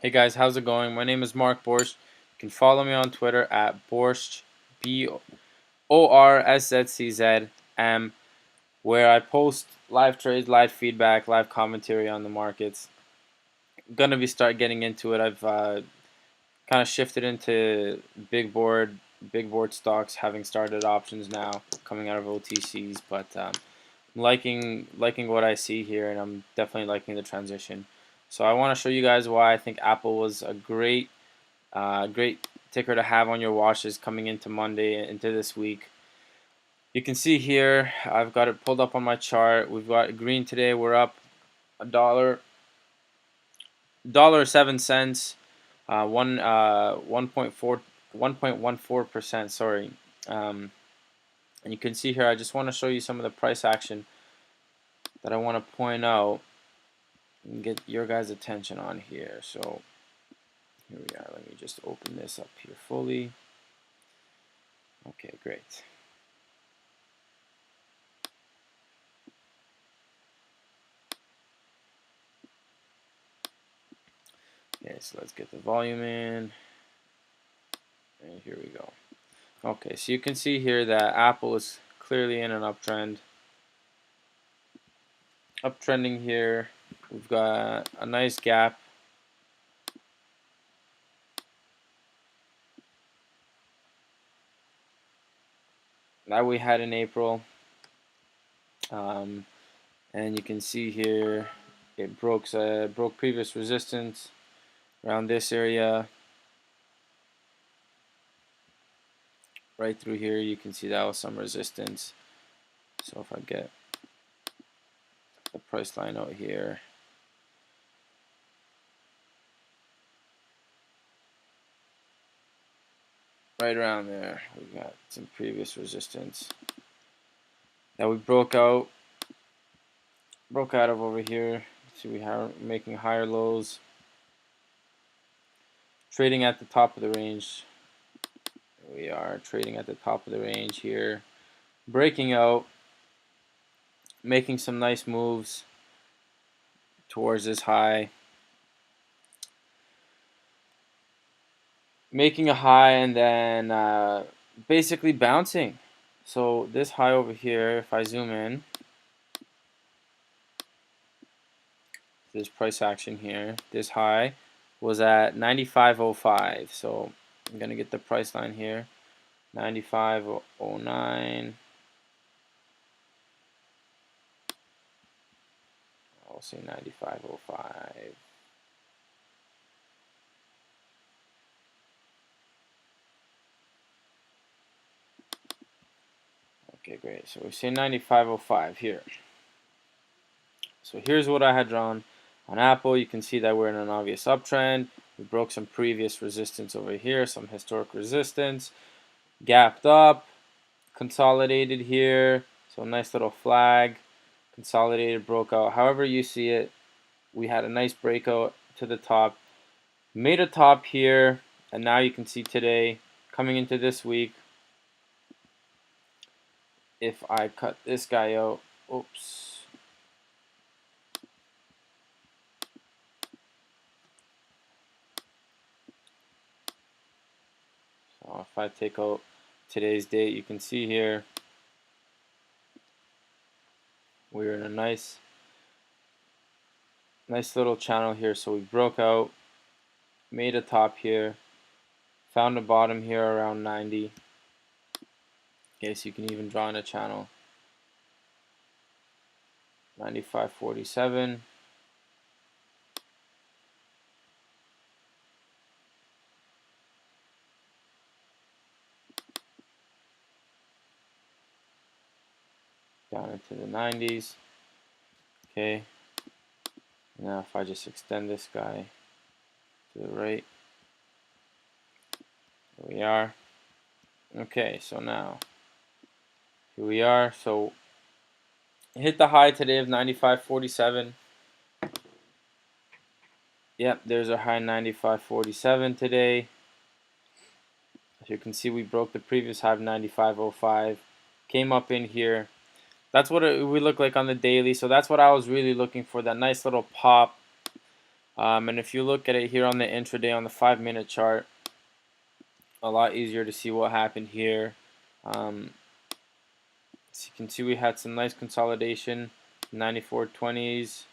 Hey guys, how's it going? My name is Mark Borscht. You can follow me on Twitter at Borscht, BORSZCZ, where I post live trades, live feedback, live commentary on the markets. I'm gonna be start getting into it. I've kind of shifted into big board stocks, having started options now, coming out of OTCs, but liking what I see here, and I'm definitely liking the transition. So I want to show you guys why I think Apple was a great ticker to have on your watches coming into Monday, into this week. You can see here, I've got it pulled up on my chart. We've got green today. We're up $1.07, 1.14%. Sorry, and you can see here. I just want to show you some of the price action that I want to point out and get your guys' attention on here. So here we are. Let me just open this up here fully. Okay, great. Okay, so let's get the volume in, and here we go. Okay, so you can see here that Apple is clearly in an uptrend. Uptrending here, we've got a nice gap. That we had in April. And you can see here it broke previous resistance around this area. Right through here, you can see that was some resistance. So if I get the price line out here, right around there, we got some previous resistance that we broke out of over here. See, we are making higher lows, trading at the top of the range. We are trading at the top of the range here, breaking out, making some nice moves towards this high, making a high, and then basically bouncing. So this high over here, if I zoom in, this price action here, this high was at 95.05. So I'm gonna get the price line here, 95.09. I'll say 95.05. Okay, great. So we say 95.05 here. So here's what I had drawn on Apple. You can see that we're in an obvious uptrend. We broke some previous resistance over here, some historic resistance, gapped up, consolidated here. So nice little flag, consolidated, broke out. However you see it, we had a nice breakout to the top, made a top here, and now you can see today, coming into this week, if I cut this guy out, oops. So if I take out today's date, you can see here, we're in a nice little channel here. So we broke out, made a top here, found a bottom here around 90. Okay, so you can even draw in a channel. 95.47. Down into the 90s. Okay. Now if I just extend this guy to the right, here we are. Okay, so now here we are. So hit the high today of 95.47. Yep, there's our high, 95.47 today. As you can see, we broke the previous high of 95.05. Came up in here. That's what we look like on the daily. So that's what I was really looking for, that nice little pop And if you look at it here on the intraday on the 5-minute chart, a lot easier to see what happened here. So you can see we had some nice consolidation, 94.20s.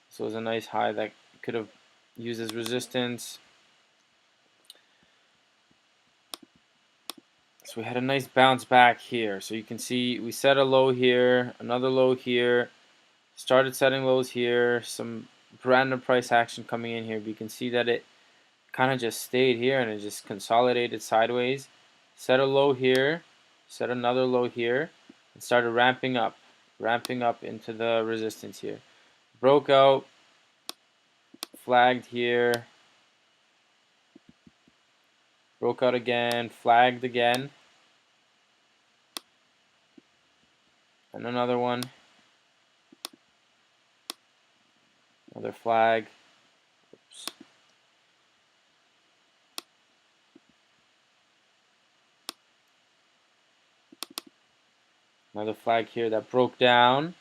So it was a nice high that could have used as resistance. So we had a nice bounce back here. So you can see we set a low here, another low here, started setting lows here, some random price action coming in here. But you can see that it kind of just stayed here and it just consolidated sideways. Set a low here, set another low here, and started ramping up into the resistance here. Broke out, flagged here, broke out again, flagged again, and another one, another flag. Oops. Another flag here that broke down.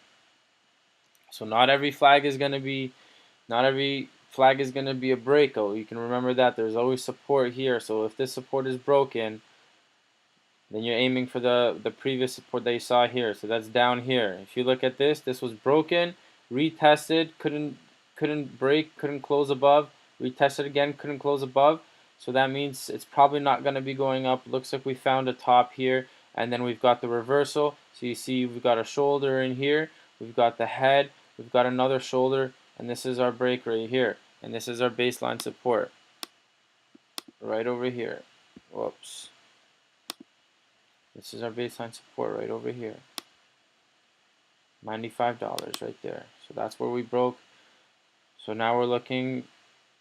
So not every flag is going to be a breakout. You can remember that there's always support here. So if this support is broken, then you're aiming for the previous support that you saw here. So that's down here. If you look at this was broken, retested, couldn't break, couldn't close above, retested again, couldn't close above. So that means it's probably not going to be going up. Looks like we found a top here, and then we've got the reversal. So you see we've got a shoulder in here, we've got the head, we've got another shoulder, and this is our break right here. And this is our baseline support right over here. Whoops. This is our baseline support right over here. $95 right there. So that's where we broke. So now we're looking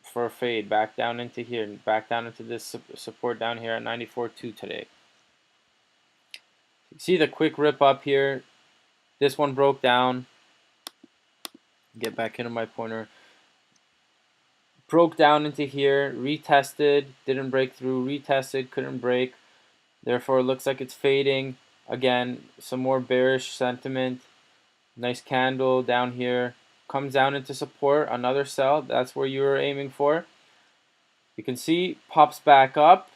for a fade back down into here, back down into this support down here at 94.2 today. You see the quick rip up here. This one broke down. Get back into my pointer. Broke down into here, retested, didn't break through, retested, couldn't break. Therefore, it looks like it's fading. Again, some more bearish sentiment. Nice candle down here. Comes down into support, another sell. That's where you were aiming for. You can see, pops back up.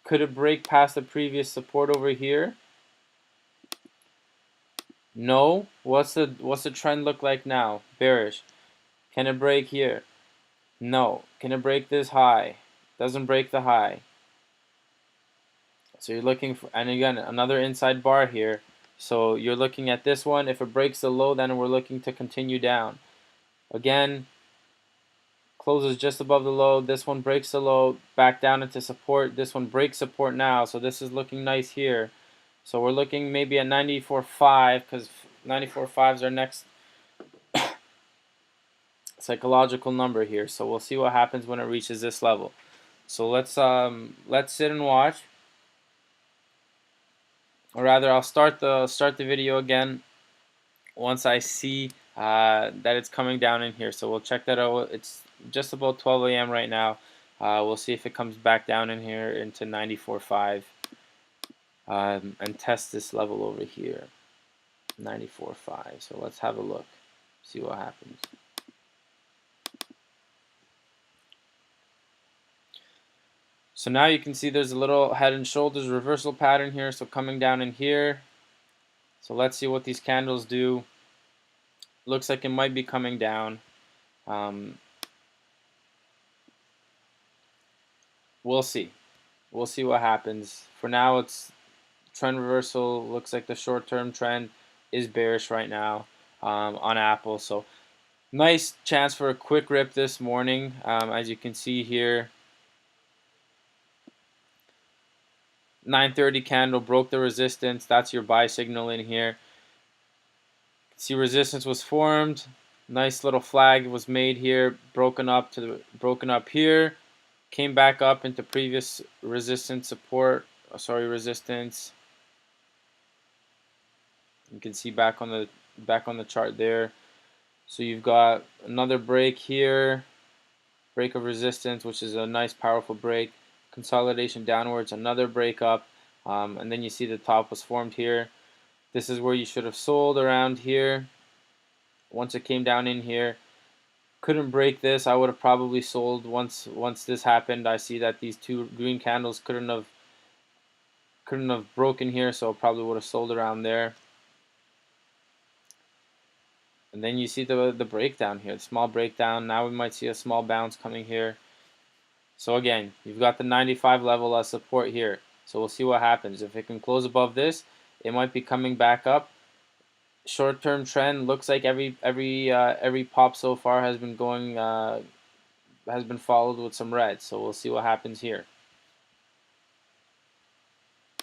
Could it break past the previous support over here? No. What's the trend look like now? Bearish. Can it break here? No. Can it break this high? Doesn't break the high. So you're looking for, and again, another inside bar here. So you're looking at this one. If it breaks the low, then we're looking to continue down. Again, closes just above the low. This one breaks the low, back down into support. This one breaks support now. So this is looking nice here. So we're looking maybe at 94.5 because 94.5 is our next psychological number here. So we'll see what happens when it reaches this level. So let's sit and watch. Or rather, I'll start the video again once I see that it's coming down in here. So we'll check that out. It's just about 12 a.m. right now. We'll see if it comes back down in here into 94.5 and test this level over here, 94.5. So let's have a look, see what happens. So now you can see there's a little head and shoulders reversal pattern here. So coming down in here. So let's see what these candles do. Looks like it might be coming down. We'll see. We'll see what happens. For now, it's trend reversal. Looks like the short-term trend is bearish right now on Apple. So nice chance for a quick rip this morning. As you can see here, 9:30 candle broke the resistance. That's your buy signal in here. See, resistance was formed. Nice little flag was made here. Broken up here. Came back up into previous resistance support. Resistance. You can see back on the chart there. So you've got another break here, break of resistance, which is a nice powerful break. Consolidation downwards, another break up, and then you see the top was formed here. This is where you should have sold around here. Once it came down in here, Couldn't break this. I would have probably sold once this happened. I see that these two green candles couldn't have broken here, so probably would have sold around there. And then you see the breakdown here, the small breakdown. Now we might see a small bounce coming here. So again, you've got the 95 level as support here. So we'll see what happens. If it can close above this, it might be coming back up. Short-term trend looks like every pop so far has been followed with some red. So we'll see what happens here.